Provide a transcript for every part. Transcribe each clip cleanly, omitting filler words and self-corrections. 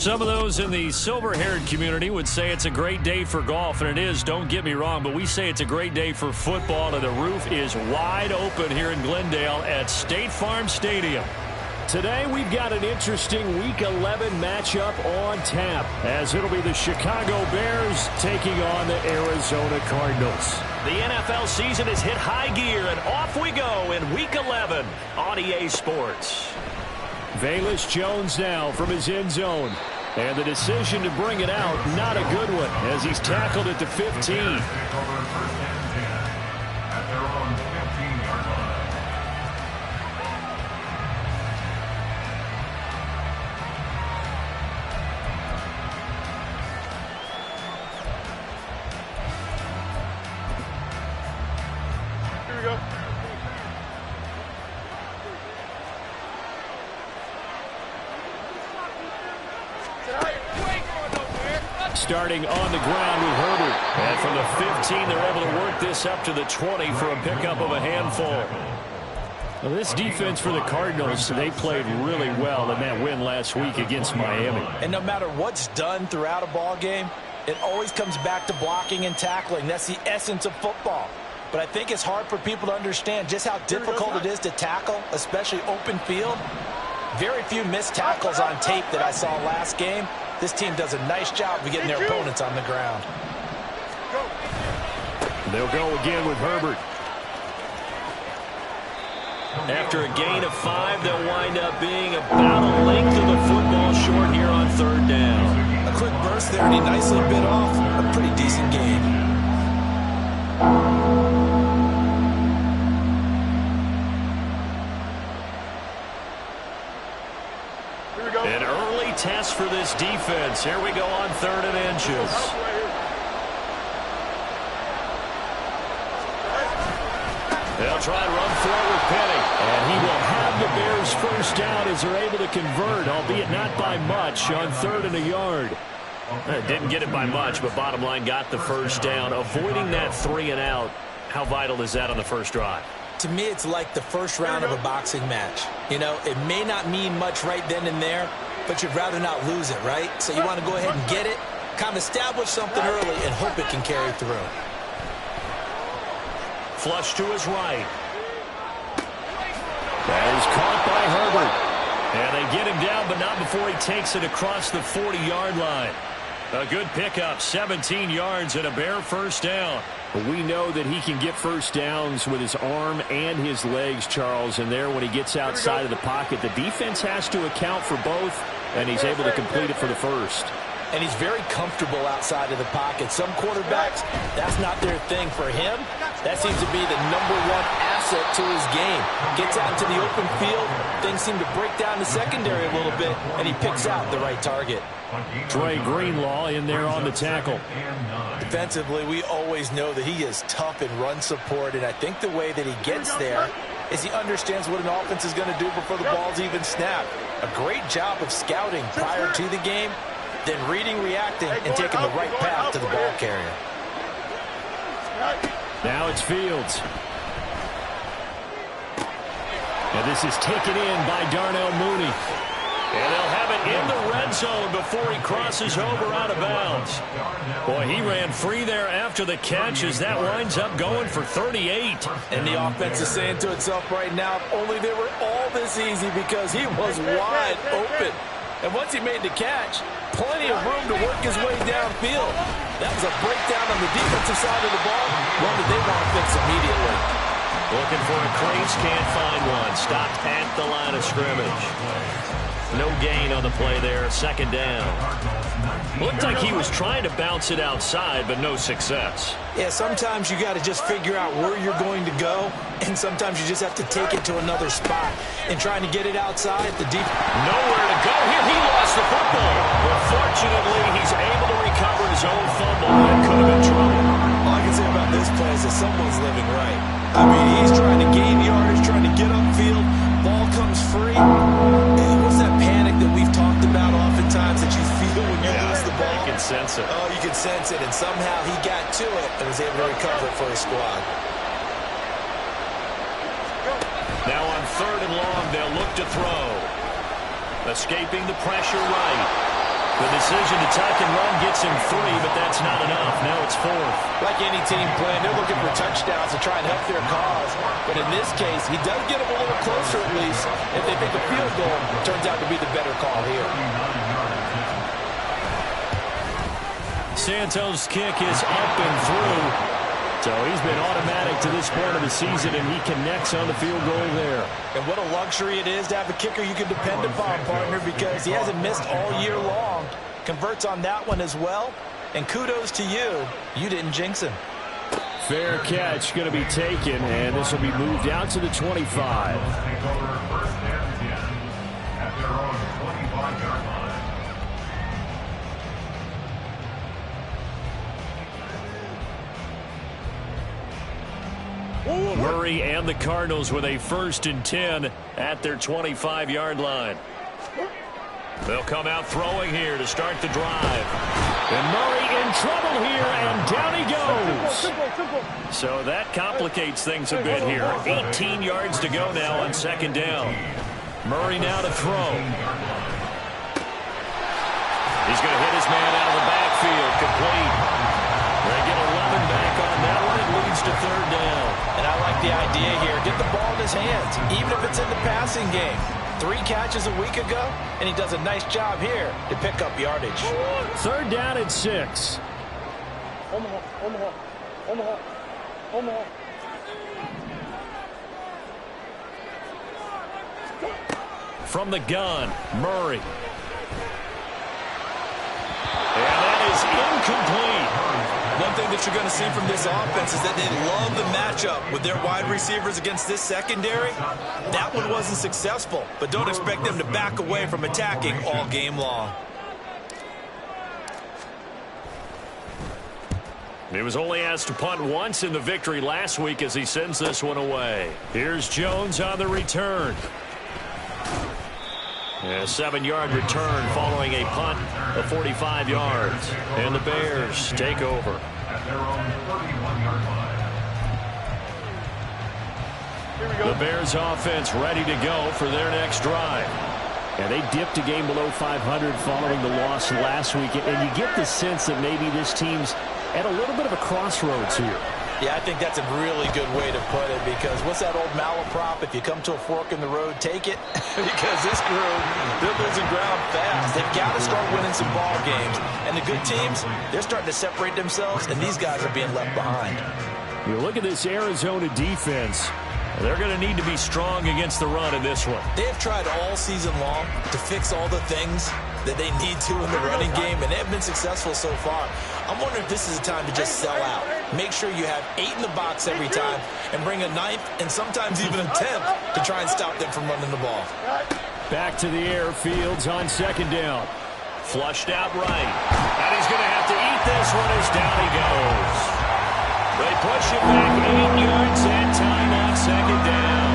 Some of those in the silver-haired community would say it's a great day for golf, and it is, don't get me wrong, but we say it's a great day for football, and the roof is wide open here in Glendale at State Farm Stadium. Today we've got an interesting Week 11 matchup on tap, as it'll be the Chicago Bears taking on the Arizona Cardinals. The NFL season has hit high gear, and off we go in Week 11 on EA Sports. Velus Jones now from his end zone. And the decision to bring it out, not a good one, as he's tackled at the 15. Starting on the ground with Herbert. And from the 15, they're able to work this up to the 20 for a pickup of a handful. Well, this defense for the Cardinals, they played really well in that win last week against Miami. And no matter what's done throughout a ball game, it always comes back to blocking and tackling. That's the essence of football. But I think it's hard for people to understand just how difficult it is to tackle, especially open field. Very few missed tackles on tape that I saw last game. This team does a nice job of getting their opponents on the ground. They'll go again with Herbert. After a gain of 5, they'll wind up being about a length of the football short here on third down. A quick burst there, and he nicely bit off a pretty decent gain. An early test for this defense. Here we go on 3rd and inches. They'll try and run forward Penny. And he will have the Bears first down as they're able to convert, albeit not by much, on 3rd and a yard. Didn't get it by much, but bottom line got the first down. Avoiding that 3 and out, how vital is that on the first drive? To me, it's like the first round of a boxing match. You know, it may not mean much right then and there, but you'd rather not lose it, right? So you want to go ahead and get it, kind of establish something early, and hope it can carry through. Flush to his right. That is caught by Herbert. And they get him down, but not before he takes it across the 40-yard line. A good pickup, 17 yards and a Bear first down. We know that he can get first downs with his arm and his legs, Charles, and there when he gets outside of the pocket, the defense has to account for both, and he's able to complete it for the first. And he's very comfortable outside of the pocket. Some quarterbacks, that's not their thing. For him, that seems to be the #1 asset to his game. Gets out into the open field, things seem to break down the secondary a little bit, and he picks out the right target. Trey Greenlaw in there on the tackle. Defensively, we always know that he is tough in run support, and I think the way that he gets there is he understands what an offense is going to do before the ball's even snapped. A great job of scouting prior to the game, then reading, reacting, and taking the right path to the ball carrier. Now it's Fields. And this is taken in by Darnell Mooney. And they'll have it in the red zone before he crosses over out of bounds. Boy, he ran free there after the catch as that winds up going for 38. And the offense is saying to itself right now, if only they were all this easy, because he was wide open. And once he made the catch, plenty of room to work his way downfield. That was a breakdown on the defensive side of the ball, one that they want to fix immediately. Looking for a crease, can't find one. Stopped at the line of scrimmage. No gain on the play there, 2nd down. Looked like he was trying to bounce it outside, but no success. Yeah, sometimes you got to just figure out where you're going to go, and sometimes you just have to take it to another spot. And trying to get it outside, the deep... Nowhere to go here. He lost the football. But fortunately, he's able to recover his own fumble. That could have been trouble. All I can say about this play is that someone's living right. I mean, he's trying to gain yardage, trying to get upfield. Ball comes free. And what's that panic that we've talked about oftentimes that you feel when you lose the ball? You can sense it. Oh, you can sense it. And somehow he got to it and was able to recover it for his squad. Now on 3rd and long, they'll look to throw. Escaping the pressure right. The decision to tuck and run gets him 3, but that's not enough. Now it's 4th. Like any team playing, they're looking for touchdowns to try and help their cause. But in this case, he does get them a little closer at least. If they think a field goal turns out to be the better call here. Santos' kick is up and through. So he's been automatic to this point of the season, and he connects on the field goal there. And what a luxury it is to have a kicker you can depend upon, partner, because he hasn't missed all year long. Converts on that one as well. And kudos to you. You didn't jinx him. Fair catch going to be taken, and this will be moved out to the 25. Murray and the Cardinals with a 1st and 10 at their 25-yard line. They'll come out throwing here to start the drive. And Murray in trouble here, and down he goes. So that complicates things a bit here. 18 yards to go now on 2nd down. Murray now to throw. He's going to hit his man out of the backfield. Complete. They get 11 back on that one. It leads to 3rd down. And I like the idea here. Get the ball in his hands, even if it's in the passing game. 3 catches a week ago, and he does a nice job here to pick up yardage. 3rd down and 6. From the gun, Murray. And that is incomplete. One thing that you're going to see from this offense is that they love the matchup with their wide receivers against this secondary. That one wasn't successful, but don't expect them to back away from attacking all game long. He was only asked to punt once in the victory last week as he sends this one away. Here's Jones on the return. A 7-yard return following a punt of 45 yards. And the Bears take over. The Bears offense ready to go for their next drive. And they dipped a game below 500 following the loss last week. And you get the sense that maybe this team's at a little bit of a crossroads here. Yeah, I think that's a really good way to put it, because what's that old malaprop? If you come to a fork in the road, take it. Because this group, they're losing ground fast. They've got to start winning some ball games. And the good teams, they're starting to separate themselves, and these guys are being left behind. You look at this Arizona defense. They're going to need to be strong against the run in this one. They have tried all season long to fix all the things that they need to in the running game, and they have been successful so far. I'm wondering if this is a time to just sell out. Make sure you have 8 in the box every time and bring a 9th and sometimes even a 10th to try and stop them from running the ball. Back to the air. Fields on 2nd down. Flushed out right. And he's going to have to eat this one as down he goes. They push him back 8 yards and time on 2nd down.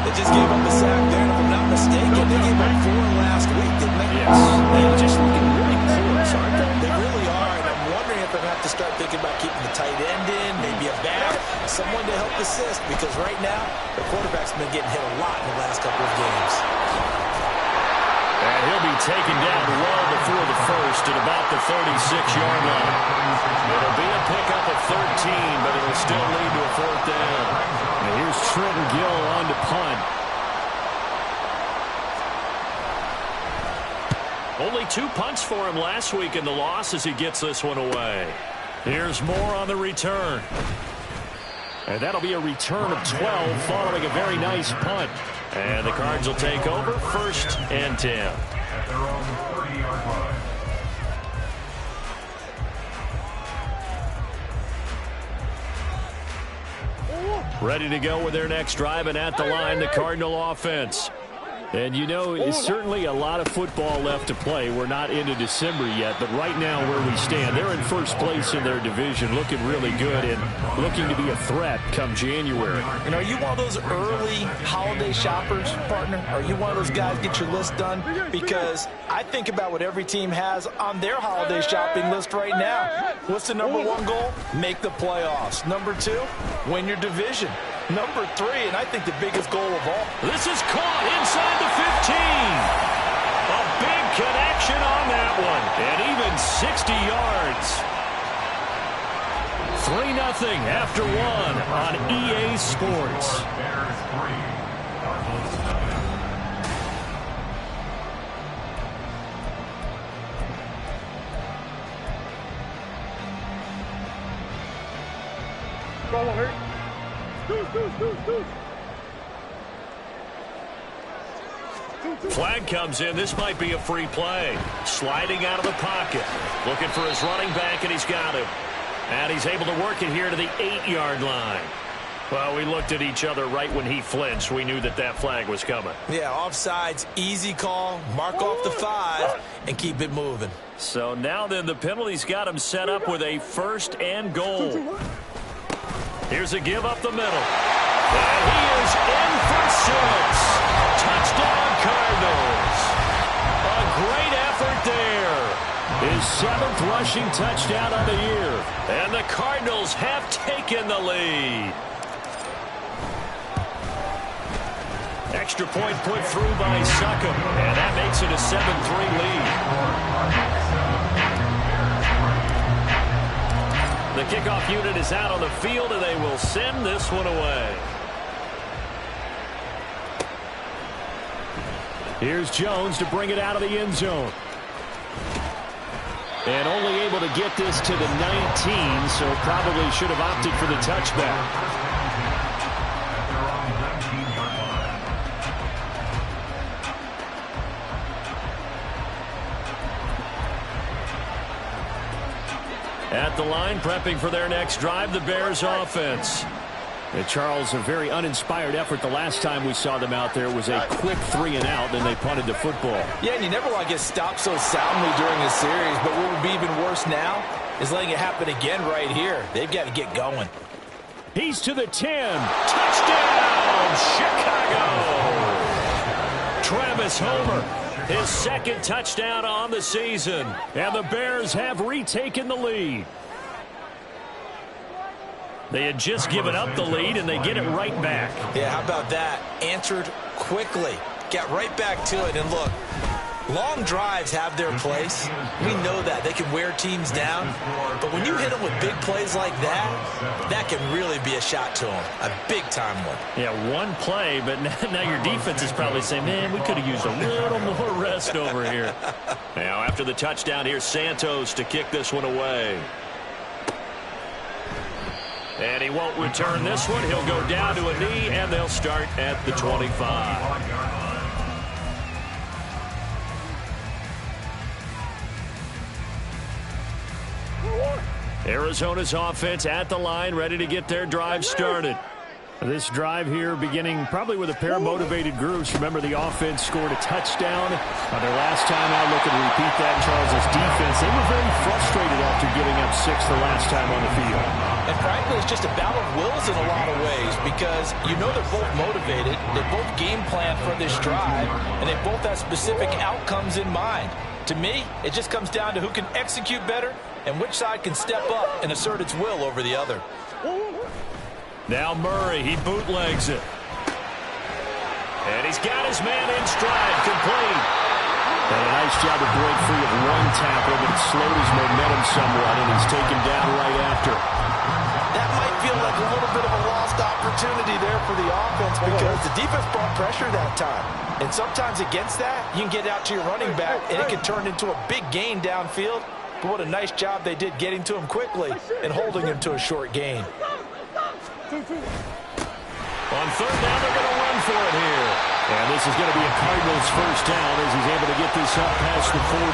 They just gave up a sack there, and if I'm not mistaken, they gave up 4 last week, didn't they? Yes. They're just looking really close, aren't they? They really are, and I'm wondering if they're going to have to start thinking about keeping the tight end in, maybe a back, someone to help assist, because right now, the quarterback's been getting hit a lot in the last couple of games. And he'll be taken down well before the first at about the 36-yard line. It'll be a pickup of 13, but it'll still lead to a 4th down. And here's Trenton Gill on to punt. Only 2 punts for him last week in the loss as he gets this one away. Here's Moore on the return. And that'll be a return of 12 following a very nice punt. And the Cards will take over 1st and 10. Ready to go with their next drive, and at the line, the Cardinal offense. And, you know, it's certainly a lot of football left to play. We're not into December yet, but right now where we stand, they're in 1st place in their division, looking really good and looking to be a threat come January. And are you one of those early holiday shoppers, partner? Are you one of those guys get your list done? Because I think about what every team has on their holiday shopping list right now. What's the number 1 goal? Make the playoffs. Number 2, win your division. Number 3, and I think the biggest goal of all. This is caught inside the 15. A big connection on that one. and 60 yards. 3-0 after one on EA Sports. Flag comes in. This might be a free play. Sliding out of the pocket. Looking for his running back, and he's got him. And he's able to work it here to the 8-yard line. Well, we looked at each other right when he flinched. We knew that that flag was coming. Yeah, offsides, easy call. Mark off the 5 and keep it moving. So now then the penalty's got him set up with a 1st and goal. Here's a give up the middle. And he is in for 6. Touchdown Cardinals. A great effort there. His 7th rushing touchdown on the year. And the Cardinals have taken the lead. Extra point put through by Succop. And that makes it a 7-3 lead. The kickoff unit is out on the field, and they will send this one away. Here's Jones to bring it out of the end zone. And only able to get this to the 19, so probably should have opted for the touchback. At the line, prepping for their next drive, the Bears offense. And Charles, a very uninspired effort the last time we saw them out there. It was a quick 3-and-out, then they punted the football. Yeah, and you never want to get stopped so soundly during a series, but what would be even worse now is letting it happen again right here. They've got to get going. He's to the 10. Touchdown, Chicago! Travis Homer, his 2nd touchdown on the season. And the Bears have retaken the lead. They had just given up the lead, and they get it right back. Yeah, how about that? Answered quickly. Got right back to it. And look, long drives have their place. We know that. They can wear teams down. But when you hit them with big plays like that, that can really be a shot to them. A big-time one. Yeah, one play, but now your defense is probably saying, man, we could have used a little more rest over here. Now, after the touchdown, here's Santos to kick this one away. And he won't return this one. He'll go down to a knee, and they'll start at the 25. Arizona's offense at the line, ready to get their drive started. This drive here beginning probably with a pair of motivated groups. Remember, the offense scored a touchdown on their last time out. Looking to repeat that. Charles' defense, they were very frustrated after giving up 6 the last time on the field. And frankly, it's just a battle of wills in a lot of ways because you know they're both motivated. They both game plan for this drive, and they both have specific outcomes in mind. To me, it just comes down to who can execute better and which side can step up and assert its will over the other. Now Murray, he bootlegs it. And he's got his man in stride, complete. And a nice job to break free of one tackle, but it slowed his momentum somewhat, and he's taken down right after. That might feel like a little bit of a lost opportunity there for the offense because the defense brought pressure that time. And sometimes against that, you can get out to your running back, and it can turn into a big gain downfield. But what a nice job they did getting to him quickly and holding him to a short gain. On 3rd down, they're going to run for it here. And this is going to be a Cardinals 1st down as he's able to get this up past the 40.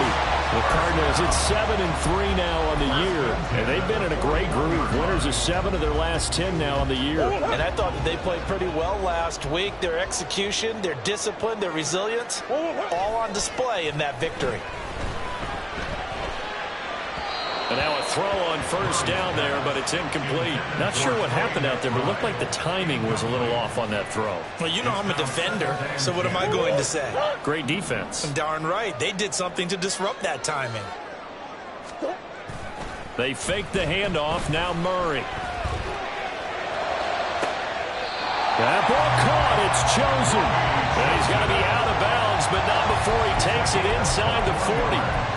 The Cardinals, it's 7-3 now on the year. And they've been in a great groove. Winners of 7 of their last 10 now on the year. And I thought that they played pretty well last week. Their execution, their discipline, their resilience, all on display in that victory. And now a throw on 1st down there, but it's incomplete. Not sure what happened out there, but it looked like the timing was a little off on that throw. Well, you know I'm a defender, so what am I going to say? Great defense. Darn right. They did something to disrupt that timing. They faked the handoff. Now Murray. That ball caught. It's chosen. And he's going to be out of bounds, but not before he takes it inside the 40.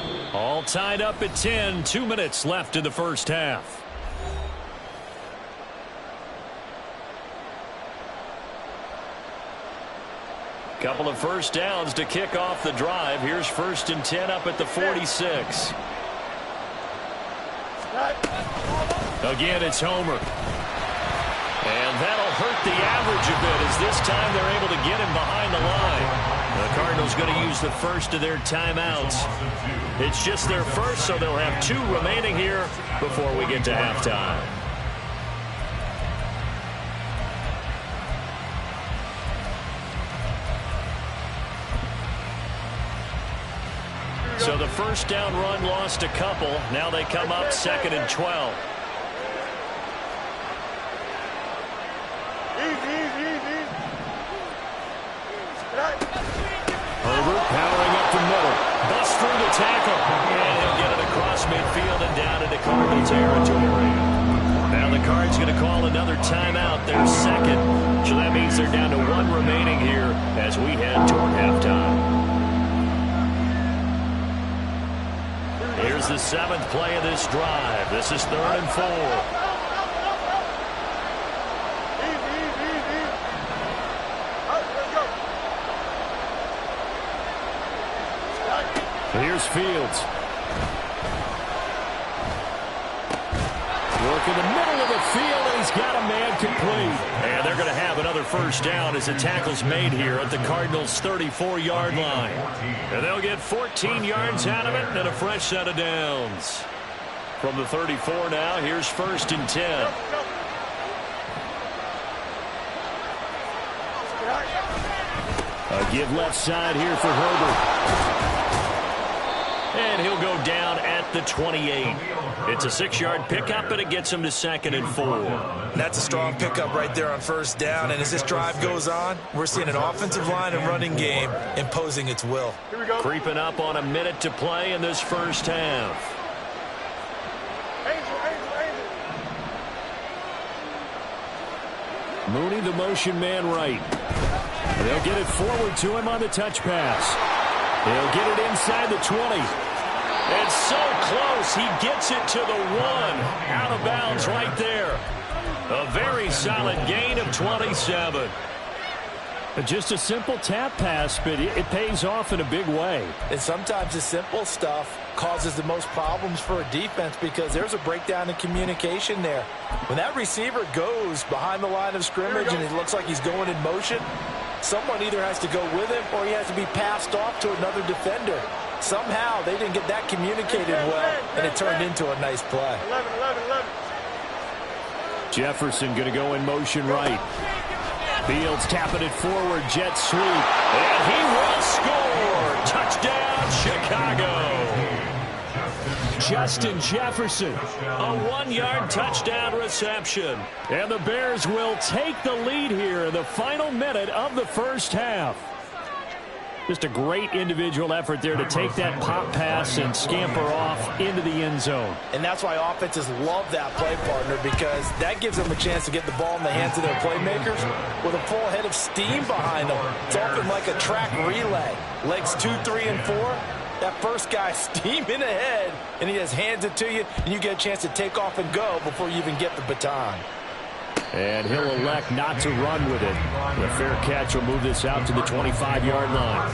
All tied up at 10. 2 minutes left in the first half. Couple of first downs to kick off the drive. Here's 1st and 10 up at the 46. Again, it's Homer. And that'll hurt the average a bit as this time they're able to get him behind the line. The Cardinals going to use the first of their timeouts. It's just their first, so they'll have 2 remaining here before we get to halftime. So the first down run lost a couple. Now they come up 2nd and 12. Herbert powering up the middle. Busts through the tackle. And he'll get it across midfield and down into Cardinal territory. Now the Cards going to call another timeout. Their second. So that means they're down to 1 remaining here as we head toward halftime. Here's the 7th play of this drive. This is 3rd and 4. Here's Fields. Work in the middle of the field, and he's got a man complete. And they're going to have another first down as the tackle's made here at the Cardinals' 34-yard line. And they'll get 14 yards out of it and a fresh set of downs. From the 34 now, here's 1st and 10. A give left side here for Herbert. And he'll go down at the 28. It's a 6-yard pickup, and it gets him to 2nd and 4. That's a strong pickup right there on first down. And as this drive goes on, we're seeing an offensive line and running game imposing its will. Creeping up on a minute to play in this first half. Mooney, the motion man right. They'll get it forward to him on the touch pass. He'll get it inside the 20. And so close, he gets it to the 1. Out of bounds right there. A very solid gain of 27. Just a simple tap pass, but it pays off in a big way. And sometimes the simple stuff causes the most problems for a defense because there's a breakdown in communication there. When that receiver goes behind the line of scrimmage and it looks like he's going in motion, someone either has to go with him or he has to be passed off to another defender. Somehow they didn't get that communicated well, and it turned into a nice play. 11. Jefferson going to go in motion right. Fields tapping it forward, jet sweep. And he will score. Touchdown, Chicago. Justin Jefferson, a 1-yard touchdown reception. And the Bears will take the lead here in the final minute of the first half. Just a great individual effort there to take that pop pass and scamper off into the end zone. And that's why offenses love that play, partner, because that gives them a chance to get the ball in the hands of their playmakers with a full head of steam behind them. It's often like a track relay. Legs 2, 3, and 4. That first guy steaming ahead, and he just hands it to you, and you get a chance to take off and go before you even get the baton. And he'll elect not to run with it. The fair catch will move this out to the 25-yard line.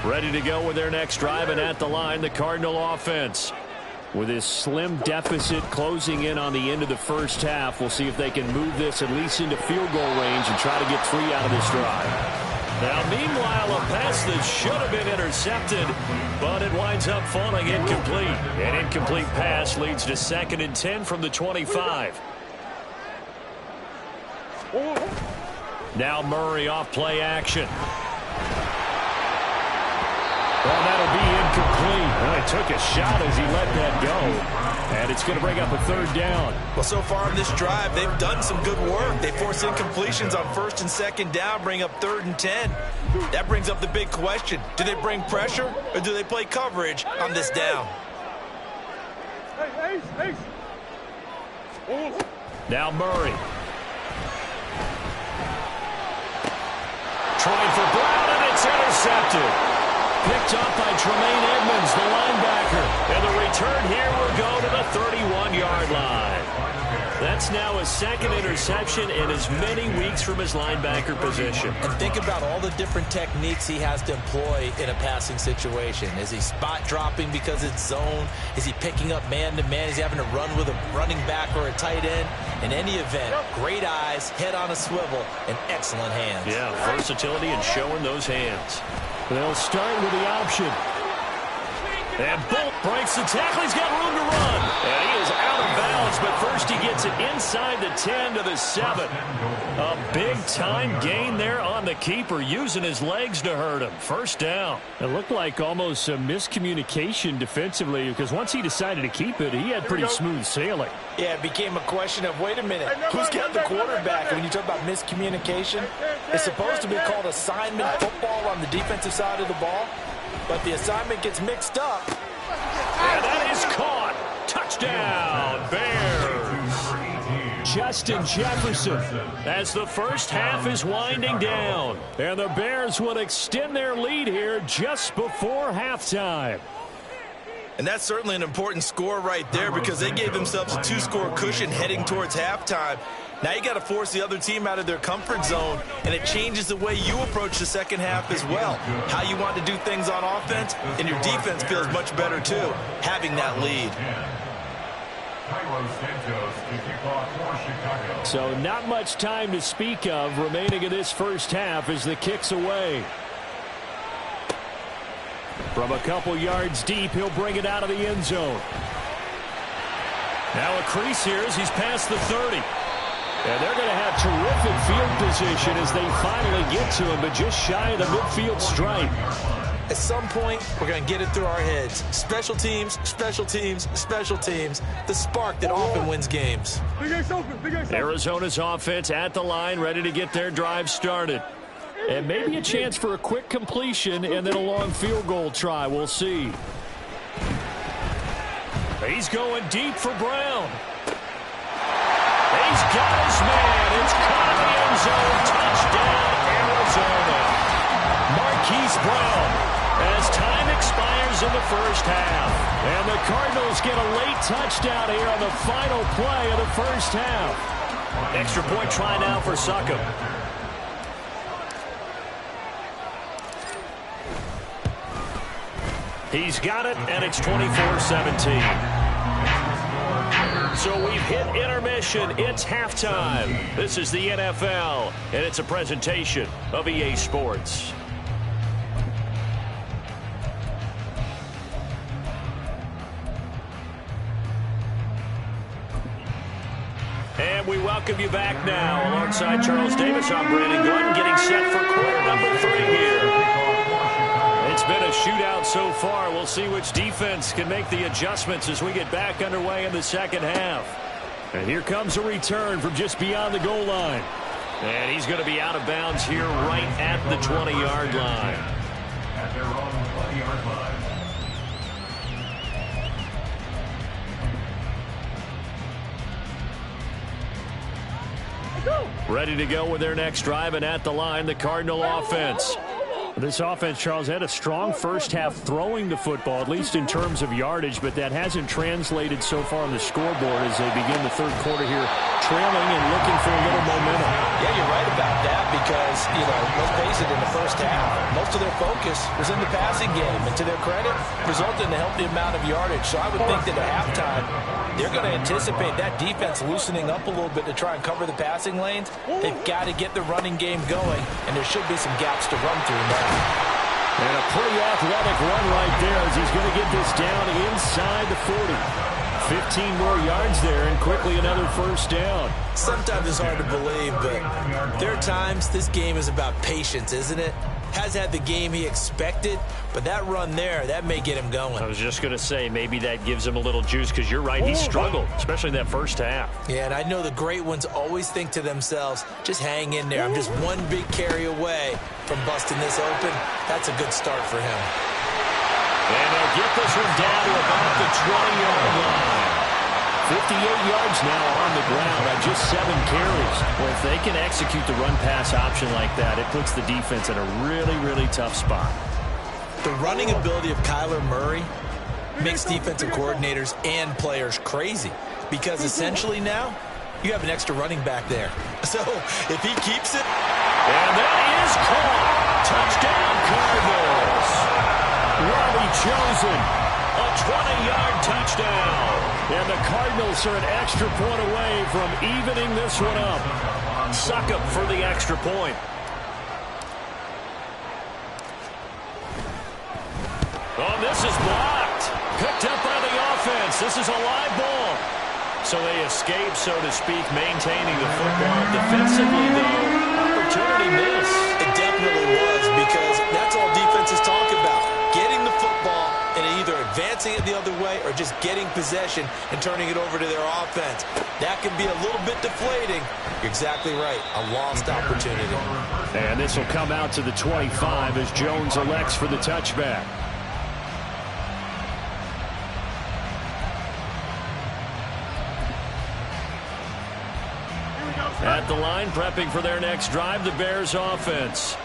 Ready to go with their next drive, and at the line, the Cardinal offense. With this slim deficit closing in on the end of the first half, we'll see if they can move this at least into field goal range and try to get 3 out of this drive. Now, meanwhile, a pass that should have been intercepted, but it winds up falling incomplete. An incomplete pass leads to 2nd and 10 from the 25. Now Murray off play action. Well, that'll be incomplete. Well, he took a shot as he let that go. And it's going to bring up a 3rd down. Well, so far in this drive, they've done some good work. They force incompletions on 1st and 2nd down, bring up 3rd and 10. That brings up the big question. Do they bring pressure or do they play coverage on this down? Now Murray. Trying for Brown, and it's intercepted. Picked up by Tremaine Edmonds, the linebacker. And the return here will go to the 31-yard line. That's now his second interception in as many weeks from his linebacker position. And think about all the different techniques he has to employ in a passing situation. Is he spot dropping because it's zone? Is he picking up man-to-man? Is he having to run with a running back or a tight end? In any event, great eyes, head on a swivel, and excellent hands. Yeah, versatility and showing those hands. They'll start with the option. And Bolt breaks the tackle. He's got room to run. And he is out of bounds, but first he gets it inside the 10 to the 7. A big-time gain there on the keeper, using his legs to hurt him. First down. It looked like almost a miscommunication defensively, because once he decided to keep it, he had pretty smooth sailing. Yeah, it became a question of, wait a minute, who's got the quarterback? And when you talk about miscommunication, it's supposed to be called assignment football on the defensive side of the ball. But the assignment gets mixed up. And that is caught. Touchdown, Bears. Justin Jefferson as the first half is winding down. And the Bears will extend their lead here just before halftime. And that's certainly an important score right there, because they gave themselves a 2-score cushion heading towards halftime. Now you got to force the other team out of their comfort zone, and it changes the way you approach the second half as well. How you want to do things on offense, and your defense feels much better too, having that lead. So not much time to speak of remaining in this first half as the kick's away. From a couple yards deep, he'll bring it out of the end zone. Now a crease here as he's past the 30. And they're going to have terrific field position as they finally get to him, but just shy of the midfield stripe. At some point, we're going to get it through our heads. Special teams, special teams, special teams. The spark that often wins games. Arizona's offense at the line, ready to get their drive started. And maybe a chance for a quick completion and then a long field goal try. We'll see. He's going deep for Brown. He's got his man. It's caught in the end zone. Touchdown, Arizona. Marquise Brown as time expires in the first half. And the Cardinals get a late touchdown here on the final play of the first half. Extra point try now for Succop. He's got it, and it's 24-17. So we've hit intermission. It's halftime. This is the NFL, and it's a presentation of EA Sports. And we welcome you back now. Alongside Charles Davis, I'm Brandon Gordon, getting set for quarter number 3 here. It's been a shootout so far. We'll see which defense can make the adjustments as we get back underway in the second half. And here comes a return from just beyond the goal line. And he's going to be out of bounds here right at the 20-yard line. At their own 20-yard line. Ready to go with their next drive, and at the line, the Cardinal offense. This offense, Charles, had a strong first half throwing the football, at least in terms of yardage, but that hasn't translated so far on the scoreboard as they begin the third quarter here, trailing and looking for a little momentum. Yeah, you're right about that because, let's face it, in the first half, most of their focus was in the passing game, and to their credit, resulted in a healthy amount of yardage. So I would think that at halftime, they're going to anticipate that defense loosening up a little bit to try and cover the passing lanes. They've got to get the running game going, and there should be some gaps to run through now. And a pretty athletic run right there as he's going to get this down inside the 40. 15 more yards there, and quickly another first down. Sometimes it's hard to believe, but there are times this game is about patience, isn't it? Has had the game he expected, but that run there, that may get him going. I was just going to say, maybe that gives him a little juice, because you're right, he struggled, especially in that first half. Yeah, and I know the great ones always think to themselves, just hang in there. I'm just one big carry away from busting this open. That's a good start for him. And they'll get this one down to about the 20-yard line. 58 yards now on the just 7 carries. Well, if they can execute the run-pass option like that, it puts the defense in a really, really tough spot. The running ability of Kyler Murray makes defensive coordinators and players crazy because essentially now you have an extra running back there. So if he keeps it. And that is caught. Touchdown Cardinals. Robbie Chosen, a 20-yard touchdown. And the Cardinals are an extra point away from evening this one up. Succop for the extra point. Oh, this is blocked. Picked up by the offense. This is a live ball. So they escape, so to speak, maintaining the football. Defensively, though, opportunity miss. It definitely was, because that's all defenses talk about. Getting the football and either advancing it the other way or just getting possession and turning it over to their offense. That can be a little bit deflating. You're exactly right. A lost opportunity. And this will come out to the 25 as Jones elects for the touchback. At the line, prepping for their next drive, the Bears offense.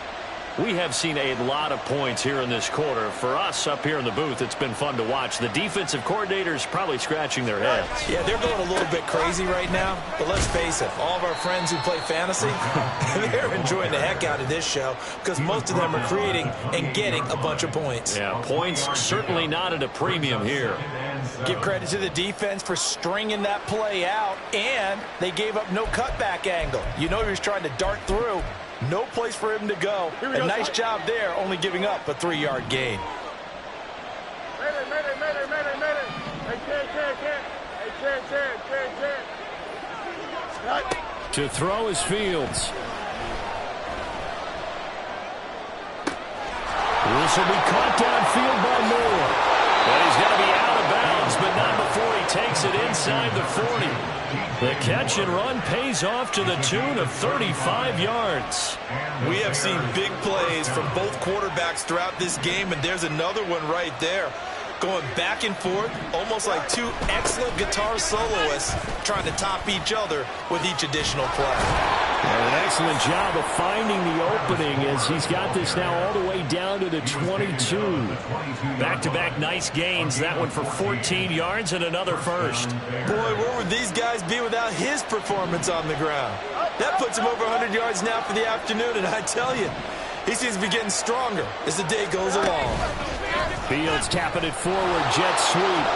We have seen a lot of points here in this quarter. For us up here in the booth, it's been fun to watch. The defensive coordinators probably scratching their heads. Yeah, they're going a little bit crazy right now. But let's face it, all of our friends who play fantasy, they're enjoying the heck out of this show because most of them are creating and getting a bunch of points. Yeah, points certainly not at a premium here. Give credit to the defense for stringing that play out, and they gave up no cutback angle. You know he was trying to dart through. No place for him to go. A nice job there, only giving up a 3-yard gain. To throw is Fields. This will be caught downfield by Moore. But he's going to be out of bounds, but not before he takes it inside the 40. The catch and run pays off to the tune of 35 yards. We have seen big plays from both quarterbacks throughout this game, and there's another one right there. Going back and forth, almost like two excellent guitar soloists trying to top each other with each additional play. And an excellent job of finding the opening as he's got this now all the way down to the 22. Back-to-back nice gains. That one for 14 yards and another first. Boy, where would these guys be without his performance on the ground? That puts him over 100 yards now for the afternoon, and I tell you, he seems to be getting stronger as the day goes along. Fields tapping it forward, jet sweep.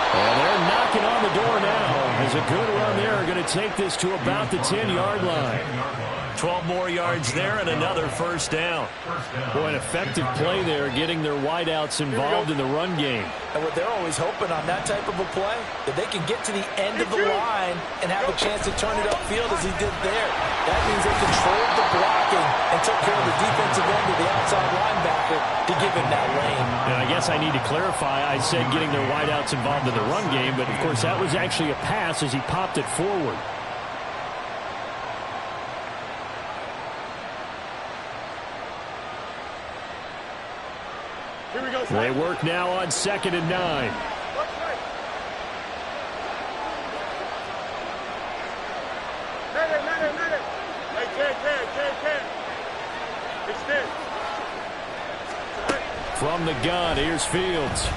And they're knocking on the door now as a good run there are going to take this to about the 10-yard line. 12 more yards there and another first down. Boy, an effective play there, getting their wideouts involved in the run game. And what they're always hoping on that type of a play, that they can get to the end of the line and have a chance to turn it upfield as he did there. That means they controlled the blocking and took care of the defensive end of the outside linebacker to give him that lane. And I guess I need to clarify, I said getting their wideouts involved in the run game, but of course that was actually a pass as he popped it forward. They work now on 2nd and 9. From the gun, here's Fields.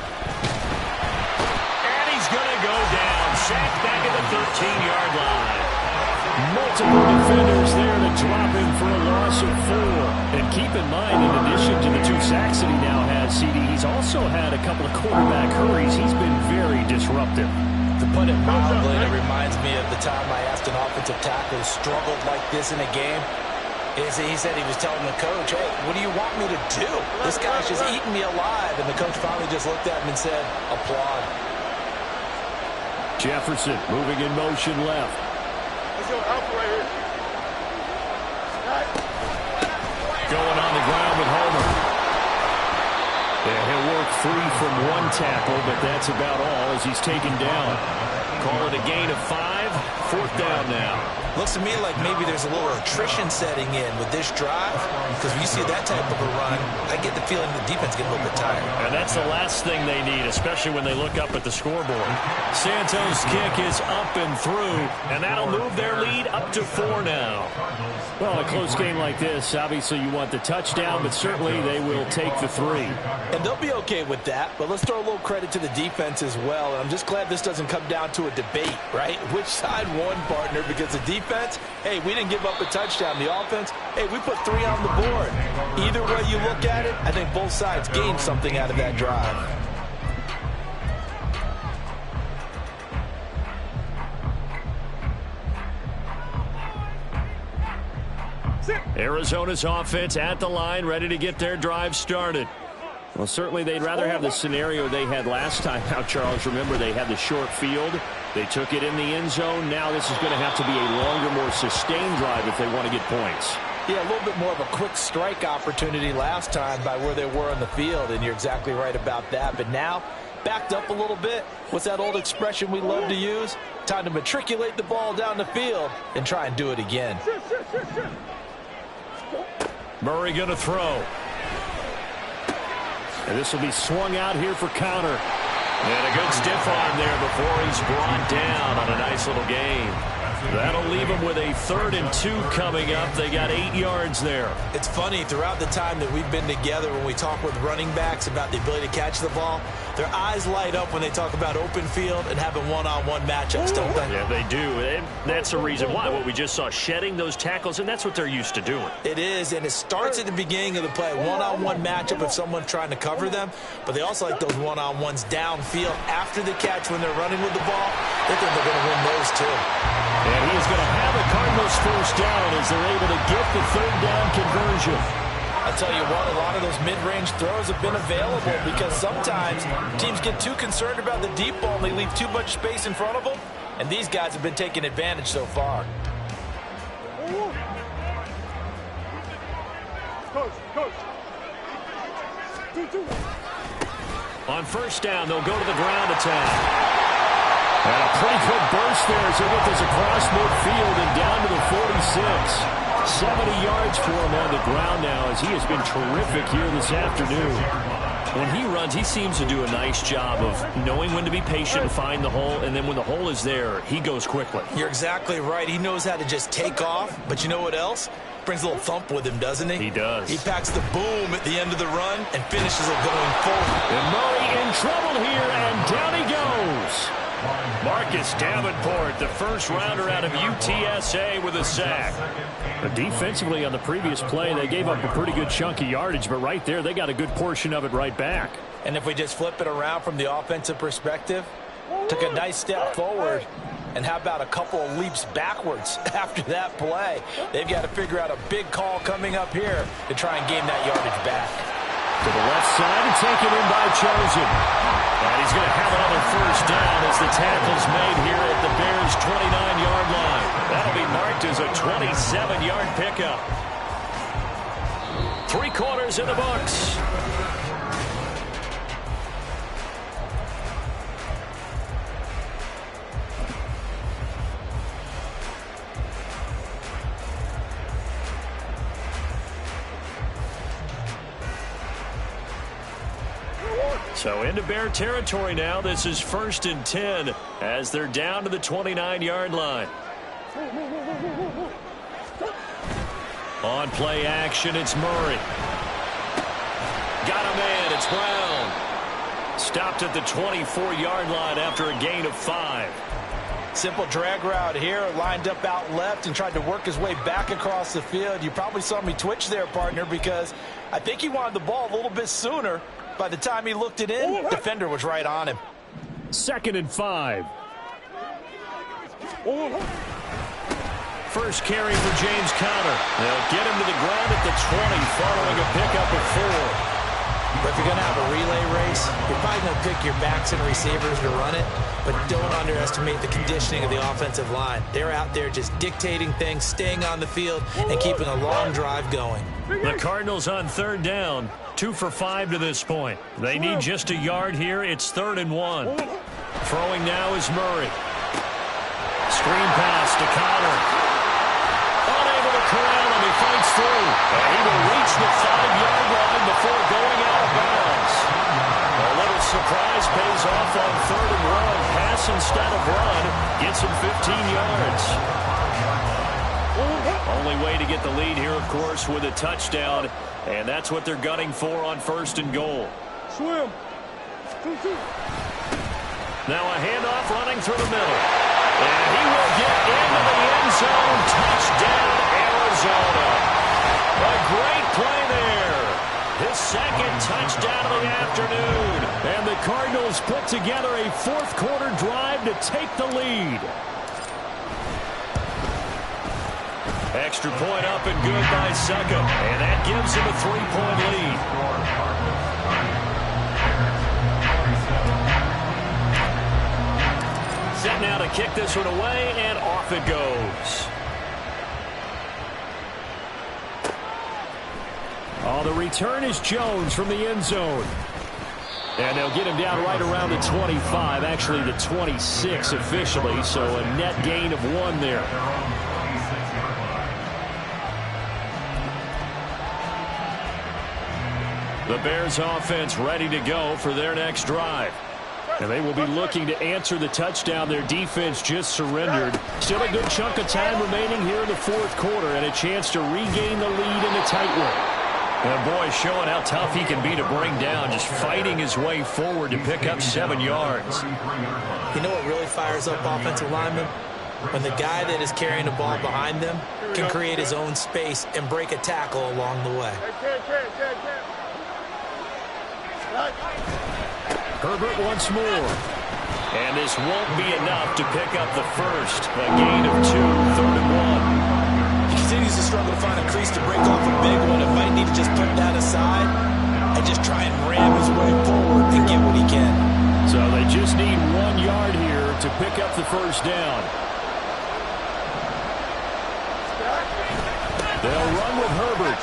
And he's going to go down. Sacked back at the 13-yard line. Multiple defenders there to drop him for a loss of 4. And keep in mind, in addition to the 2 sacks that he now has, CD, he's also had a couple of quarterback hurries. He's been very disruptive. To put it mildly, it reminds me of the time I asked an offensive tackle who struggled like this in a game. He said he was telling the coach, hey, what do you want me to do? This guy's just eating me alive. And the coach finally just looked at him and said, applaud. Jefferson moving in motion left. Going on the ground with Homer. Yeah, he'll work free from one tackle, but that's about all as he's taken down. Call it a gain of 5. 4th down now. Looks to me like maybe there's a little attrition setting in with this drive, because when you see that type of a run, I get the feeling the defense gets a little bit tired. And that's the last thing they need, especially when they look up at the scoreboard. Santos' kick is up and through, and that'll move their lead up to 4 now. Well, a close game like this, obviously you want the touchdown, but certainly they will take the 3. And they'll be okay with that, but let's throw a little credit to the defense as well. And I'm just glad this doesn't come down to a debate, right? Which side won, partner? Because the defense, hey, we didn't give up a touchdown. The offense, hey, we put 3 on the board. Either way you look at it, I think both sides gained something out of that drive. Arizona's offense at the line, ready to get their drive started. Well, certainly they'd rather have the scenario they had last time out, Charles. Remember, they had the short field. They took it in the end zone. Now this is going to have to be a longer, more sustained drive if they want to get points. Yeah, a little bit more of a quick strike opportunity last time by where they were on the field, and you're exactly right about that. But now, backed up a little bit. What's that old expression we love to use? Time to matriculate the ball down the field and try and do it again. Murray going to throw. And this will be swung out here for counter. And a good stiff arm there before he's brought down on a nice little gain. That'll leave them with a 3rd and 2 coming up. They got 8 yards there. It's funny, throughout the time that we've been together, when we talk with running backs about the ability to catch the ball, their eyes light up when they talk about open field and having one-on-one matchups, don't they? Yeah, they do. And that's the reason why. What we just saw, shedding those tackles, and that's what they're used to doing. It is, and it starts at the beginning of the play. One-on-one matchup if someone's trying to cover them, but they also like those one-on-ones downfield after the catch when they're running with the ball. They think they're going to win those too. And he is going to have the Cardinals first down as they're able to get the 3rd down conversion. I tell you what, a lot of those mid-range throws have been available because sometimes teams get too concerned about the deep ball and they leave too much space in front of them, and these guys have been taking advantage so far. On first down, they'll go to the ground attack. And a pretty quick burst there as they get this across midfield and down to the 46. 70 yards for him on the ground now as he has been terrific here this afternoon. When he runs, he seems to do a nice job of knowing when to be patient and find the hole, and then when the hole is there, he goes quickly. You're exactly right. He knows how to just take off, but you know what else? Brings a little thump with him, doesn't he? He does. He packs the boom at the end of the run and finishes it going forward. And Murray in trouble here, and down he goes. Marcus Davenport, the first rounder out of UTSA with a sack. But defensively on the previous play, they gave up a pretty good chunk of yardage, but right there, they got a good portion of it right back. And if we just flip it around from the offensive perspective, took a nice step forward, and how about a couple of leaps backwards after that play? They've got to figure out a big call coming up here to try and gain that yardage back. To the left side and taken in by Chosen. And he's going to have another first down as the tackle's made here at the Bears' 29-yard line. That'll be marked as a 27-yard pickup. 3 quarters in the books. So into Bear territory now. This is 1st and 10 as they're down to the 29-yard line. On play action, it's Murray. Got a man, it's Brown. Stopped at the 24-yard line after a gain of 5. Simple drag route here, lined up out left and tried to work his way back across the field. You probably saw me twitch there, partner, because I think he wanted the ball a little bit sooner. By the time he looked it in, defender was right on him. 2nd and 5. First carry for James Conner. They'll get him to the ground at the 20 following a pickup of 4. But if you're going to have a relay race, you're probably going to pick your backs and receivers to run it, but don't underestimate the conditioning of the offensive line. They're out there just dictating things, staying on the field, and keeping a long drive going. The Cardinals on 3rd down, 2 for 5 to this point. They need just a yard here. It's 3rd and 1. Throwing now is Murray. Screen pass to Conner. corral him. He fights through. And he will reach the 5-yard line before going out of bounds. A little surprise pays off on 3rd and long. Pass instead of run. Gets him 15 yards. Only way to get the lead here, of course, with a touchdown. And that's what they're gunning for on 1st and goal. Swim. Now a handoff running through the middle. And he will get into the end zone. Touchdown, Arizona. A great play there. His 2nd touchdown of the afternoon. And the Cardinals put together a 4th quarter drive to take the lead. Extra point up and good by Suckup. And that gives him a 3-point lead. Set now to kick this one away, and off it goes. Oh, the return is Jones from the end zone. And they'll get him down right around the 25, actually the 26 officially, so a net gain of 1 there. The Bears offense ready to go for their next drive. And they will be looking to answer the touchdown their defense just surrendered. Still a good chunk of time remaining here in the 4th quarter and a chance to regain the lead in a tight one. And boy, showing how tough he can be to bring down, just fighting his way forward to pick up 7 yards. You know what really fires up offensive linemen? When the guy that is carrying the ball behind them can create his own space and break a tackle along the way. Herbert once more. And this won't be enough to pick up the first. A gain of 2, 3rd and 1. He continues to struggle to find a crease to break off a big one. It might need to just put that aside and just try and ram his way forward and get what he can. So they just need 1 yard here to pick up the first down. They'll run with Herbert.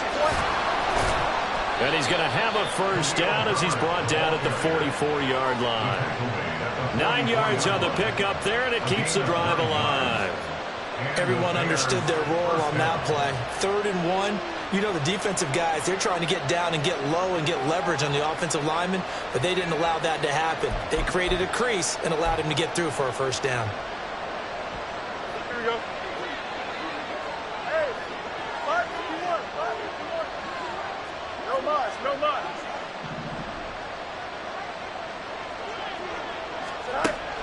And he's going to have a first down as he's brought down at the 44-yard line. 9 yards on the pickup there, and it keeps the drive alive. Everyone understood their role on that play. 3rd and 1. You know the defensive guys, they're trying to get down and get low and get leverage on the offensive lineman, but they didn't allow that to happen. They created a crease and allowed him to get through for a first down. Here we go. Hey, 551, 551. No mas, no mas.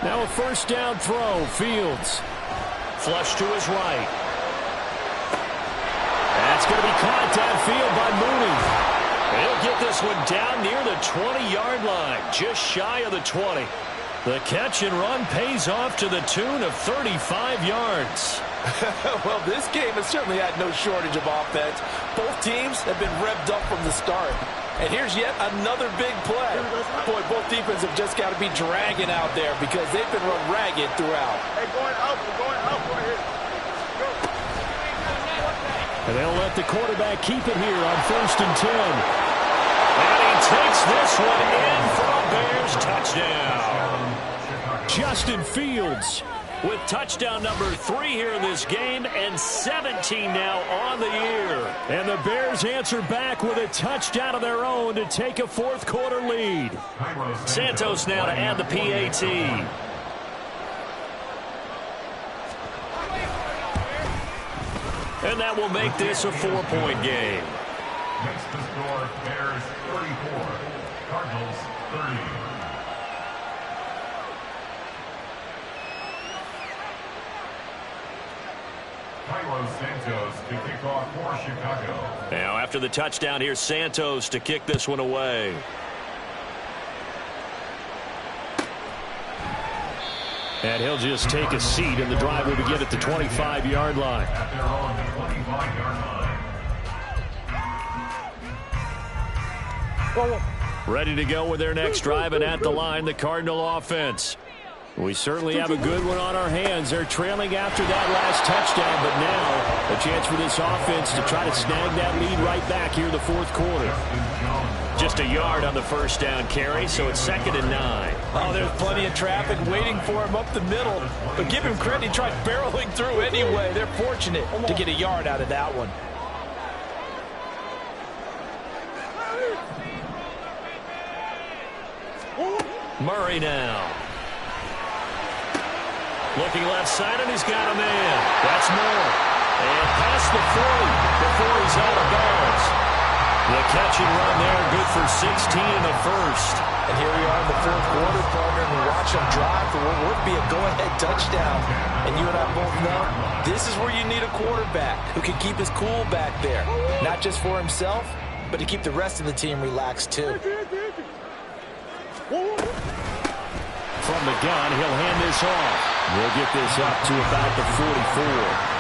Now a first down throw, Fields. Flush to his right. That's going to be caught downfield by Mooney. He'll get this one down near the 20-yard line, just shy of the 20. The catch and run pays off to the tune of 35 yards. Well, this game has certainly had no shortage of offense. Both teams have been revved up from the start. And here's yet another big play. Boy, both defenses have just got to be dragging out there because they've been run ragged throughout. Hey, going out right here. Go. And they'll let the quarterback keep it here on 1st and 10. And he takes this one in for a Bears touchdown. Justin Fields with touchdown number 3 here in this game, and 17 now on the year. And the Bears answer back with a touchdown of their own to take a 4th quarter lead. Santos now to add the PAT. And that will make this a 4-point game. Next to score, Bears 34, Cardinals 30. Santos to kick off for Chicago. Now after the touchdown, here's Santos to kick this one away. And he'll just take a seat, and the drive will begin at the 25-yard line. At their own 25-yard line. Ready to go with their next drive, and at the line, the Cardinal offense. We certainly have a good one on our hands. They're trailing after that last touchdown, but now a chance for this offense to try to snag that lead right back here in the fourth quarter. Just a yard on the first down carry, so it's 2nd and 9. Oh, there's plenty of traffic waiting for him up the middle. But give him credit, he tried barreling through anyway. They're fortunate to get a yard out of that one. Murray now. Looking left side, and he's got a man. That's Moore. And past the 40 before he's out of bounds. The catch and run there, good for 16 in the first. And here we are in the fourth quarter, partner, and we watch him drive for what would be a go-ahead touchdown. And you and I both know this is where you need a quarterback who can keep his cool back there. Not just for himself, but to keep the rest of the team relaxed too. From the gun, he'll hand this off. We'll get this up to about the 44.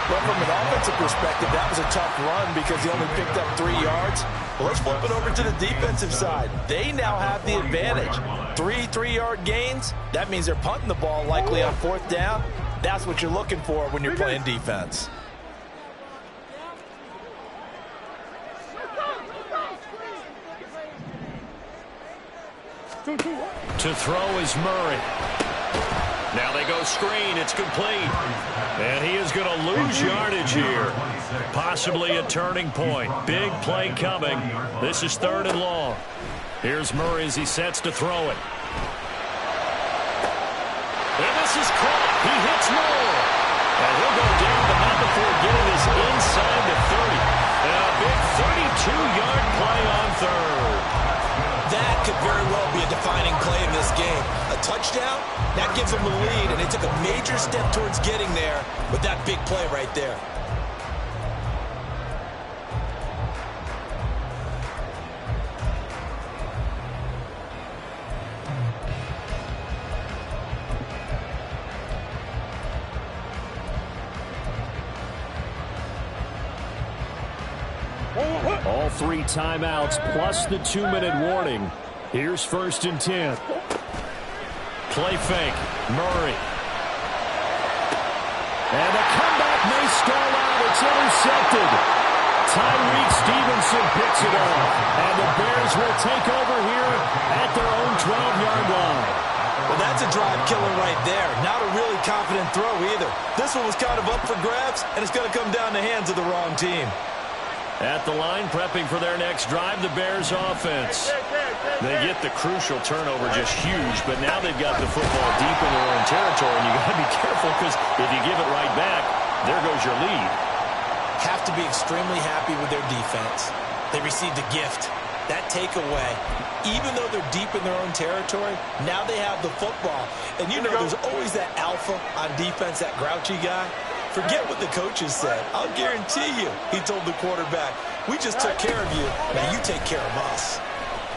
But from an offensive perspective, that was a tough run because he only picked up 3 yards. Well, let's flip it over to the defensive side. They now have the advantage. 3 3-yard gains. That means they're punting the ball likely on 4th down. That's what you're looking for when you're playing defense. To throw is Murray. Now they go screen. It's complete. And he is going to lose yardage here. Possibly a turning point. Big play coming. This is 3rd and long. Here's Murray as he sets to throw it. And this is caught. He hits Moore. And he'll go down, but not before getting this inside the 30. And a big 32-yard play on 3rd. That could very well be a defining play in this game. A touchdown, that gives them the lead, and they took a major step towards getting there with that big play right there. All 3 timeouts plus the 2-minute warning. Here's 1st and 10. Play fake. Murray. And the comeback may stall out. It's intercepted. Tyreek Stevenson picks it off. And the Bears will take over here at their own 12-yard line. Well, that's a drive killer right there. Not a really confident throw either. This one was kind of up for grabs, and it's going to come down the hands of the wrong team. At the line, prepping for their next drive, the Bears offense. They get the crucial turnover, just huge, but now they've got the football deep in their own territory, and you got to be careful because if you give it right back, there goes your lead. Have to be extremely happy with their defense. They received a gift. That takeaway, even though they're deep in their own territory, now they have the football. And you know there's always that alpha on defense, that grouchy guy. Forget what the coaches said. I'll guarantee you, he told the quarterback, we just took care of you, now you take care of us.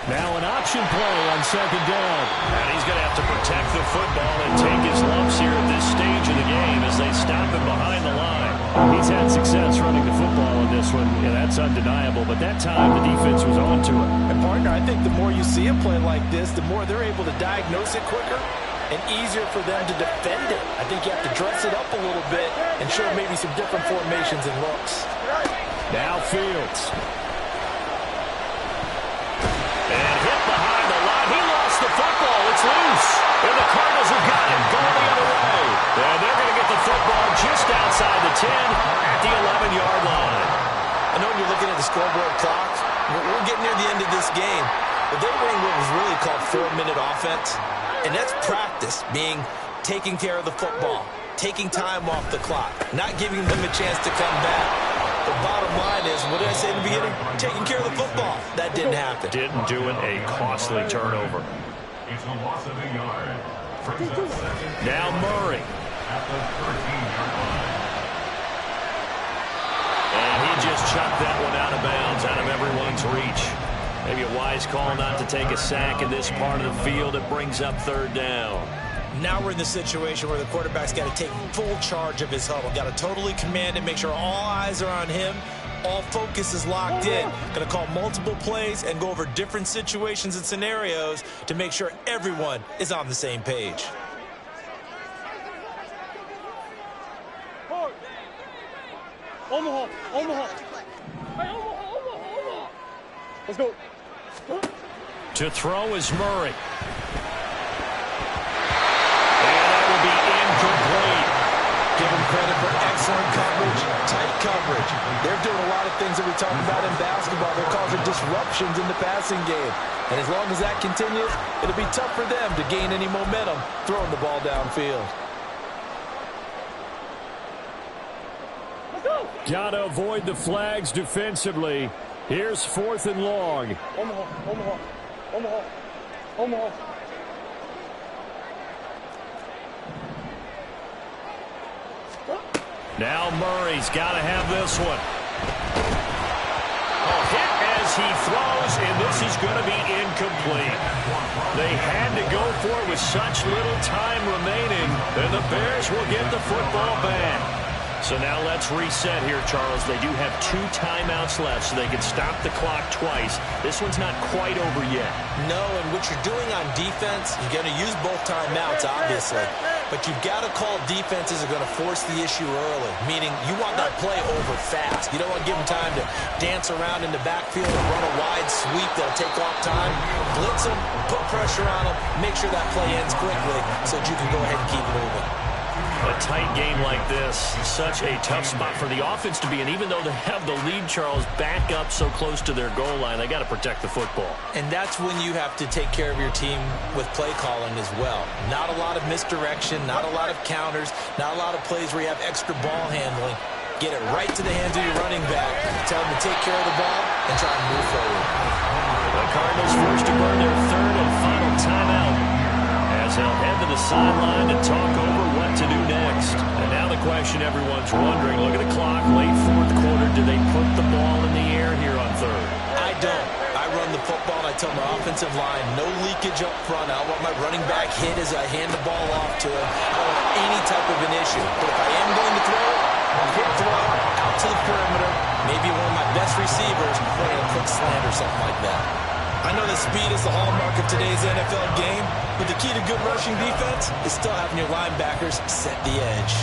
Now an option play on 2nd down. And he's going to have to protect the football and take his lumps here at this stage of the game as they stop him behind the line. He's had success running the football in this one, and that's undeniable. But that time, the defense was on to it. And, partner, I think the more you see him play like this, the more they're able to diagnose it quicker and easier for them to defend it. I think you have to dress it up a little bit and show maybe some different formations and looks. Now Fields. And hit behind the line. He lost the football. It's loose. And the Cardinals have got him going the other way. And they're going to get the football just outside the 10 at the 11-yard line. I know when you're looking at the scoreboard clock, we're getting near the end of this game, but they ran what was really called 4-minute offense. And that's practice, being taking care of the football, taking time off the clock, not giving them a chance to come back. The bottom line is, what did I say in the beginning? Taking care of the football. That didn't happen. Didn't do it, a costly turnover. It's a loss of a yard. Now Murray. At the 13-yard line. And he just chucked that one out of bounds, out of everyone's reach. Maybe a wise call not to take a sack in this part of the field. It brings up 3rd down. Now we're in the situation where the quarterback's got to take full charge of his huddle. Got to totally command it, make sure all eyes are on him. All focus is locked in. Going to call multiple plays and go over different situations and scenarios to make sure everyone is on the same page. Omaha. Omaha. Hey, Omaha. Let's go. To throw is Murray. And that will be incomplete. Give them credit for excellent coverage, tight coverage. They're doing a lot of things that we talk about in basketball. They're causing disruptions in the passing game. And as long as that continues, it'll be tough for them to gain any momentum throwing the ball downfield. Gotta avoid the flags defensively. Here's 4th and long. Omaha. Now Murray's got to have this one. A hit as he throws, and this is going to be incomplete. They had to go for it with such little time remaining, and the Bears will get the football back. So now let's reset here, Charles. They do have 2 timeouts left, so they can stop the clock twice. This one's not quite over yet. No, and what you're doing on defense, you're going to use both timeouts, obviously. But you've got to call defenses are going to force the issue early, meaning you want that play over fast. You don't want to give them time to dance around in the backfield and run a wide sweep that'll take off time. Blitz them, put pressure on them, make sure that play ends quickly so that you can go ahead and keep moving. A tight game like this, such a tough spot for the offense to be in. Even though they have the lead, Charles, back up so close to their goal line, they got to protect the football. And that's when you have to take care of your team with play calling as well. Not a lot of misdirection, not a lot of counters, not a lot of plays where you have extra ball handling. Get it right to the hands of your running back. Tell them to take care of the ball and try and move forward. The Cardinals forced to burn their 3rd and final timeout, as they'll head to the sideline to talk over what to do next. And now the question everyone's wondering, look at the clock, late 4th quarter, do they put the ball in the air here on 3rd? I don't. I run the football and I tell my offensive line, no leakage up front. I don't want my running back hit as I hand the ball off to him. I don't want any type of an issue. But if I am going to throw it, a quick throw out to the perimeter, maybe one of my best receivers running a quick slant or something like that. I know that speed is the hallmark of today's NFL game, but the key to good rushing defense is still having your linebackers set the edge.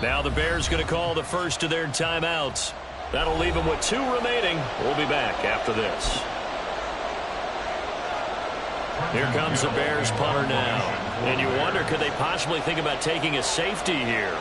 Now the Bears going to call the first of their timeouts. That'll leave them with 2 remaining. We'll be back after this. Here comes the Bears punter now. And you wonder, could they possibly think about taking a safety here?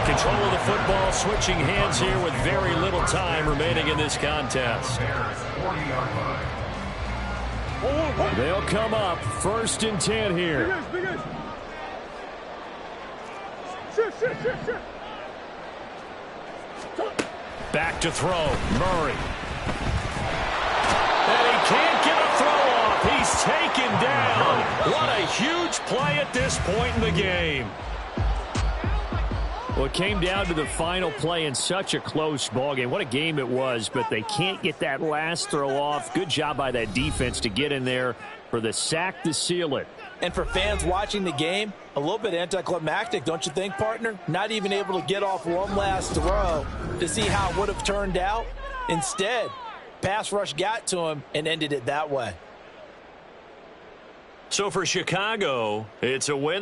Control of the football, switching hands here with very little time remaining in this contest. They'll come up 1st and 10 here. Back to throw, Murray. And he can't get a throw off. He's taken down. What a huge play at this point in the game. Well, it came down to the final play in such a close ballgame. What a game it was, but they can't get that last throw off. Good job by that defense to get in there for the sack to seal it. And for fans watching the game, a little bit anticlimactic, don't you think, partner? Not even able to get off one last throw to see how it would have turned out. Instead, pass rush got to him and ended it that way. So for Chicago, it's a win that